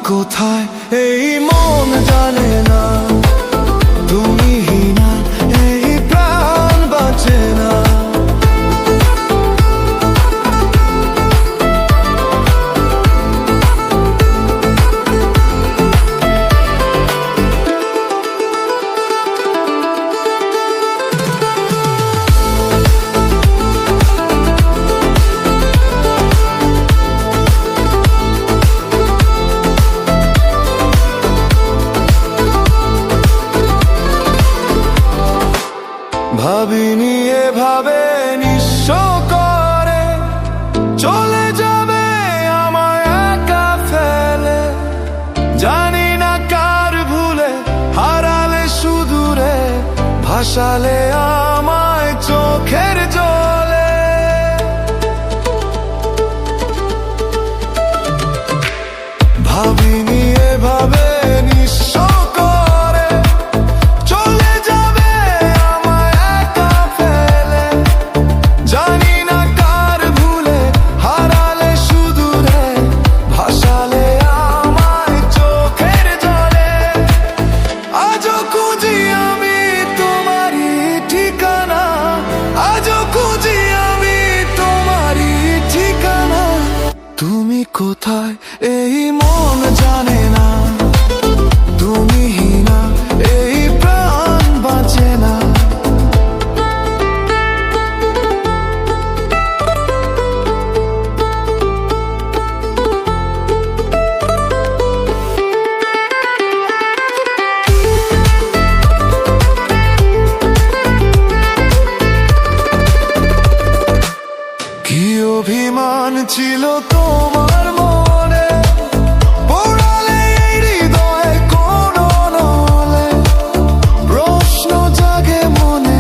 কোথায় এই মন জানে না, তুমি না এই প্রাণ বাঁচে না। ভাবিনি এভাবে নিঃস্ব করে চলে যাবে আমায় একা ফেলে, জানি না কার ভুলে হারালে সুদূরে, ভাসালে আমায় চোখের জলে। ভাবিনি এভাবে নিঃস্ব করে চলে যাবে আমায় একা ফেলে, জানি না কার ভুলে হারালে সুদূরে, ভাসালে আমায় চোখের জলে। আজও খুঁজি আমি তোমারই ঠিকানা, আজও খুঁজি আমি তোমারই ঠিকানা। তুমি কোথায় এই মন জানে না, তুমি না এই প্রাণ বাঁচে না। কি অভিমান ছিল তোমার মনে, পোড়ালে এই হৃদয়ে কোন নলে, প্রশ্ন জাগে মনে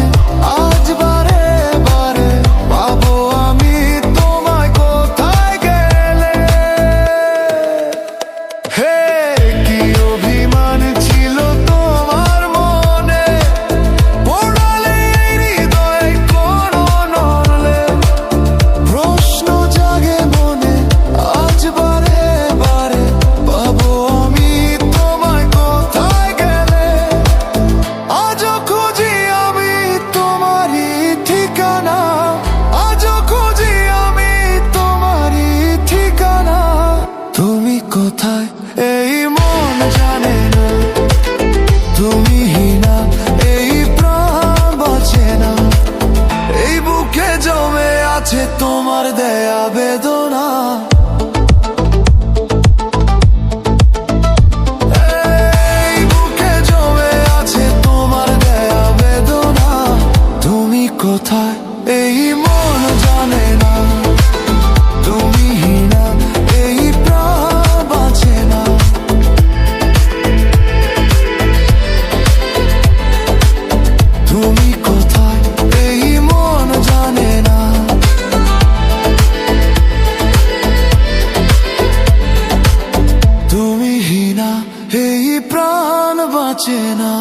আজ বারে বারে, পাবো আমি তোমায় কোথায় গেলে। হে কি অভিমান ছিল তোমার মনে, পোড়ালে এই হৃদয়ে কোন নলে, প্রশ্ন জাগে মনে আজ বারে বারে, পাবো আমি তোমায় কোথায় গেলে। আজও খুঁজি আমি তোমারই ঠিকানা, আজও খুঁজি আমি তোমারই ঠিকানা। তুমি কোথায় এই মন জানে না, তুমি না এই প্রাণ বাঁচে না। এই বুকে জমে আছে তোমার দেয়া বেদনা, এই বুকে জমে আছে তোমার দেয়া বেদনা। তুমি কোথায় এই মন জানে না, তুমি না এই প্রাণ বাঁচে না। তুমি কোথায় এই মন জানে না, তুমি না এই প্রাণ বাঁচে না।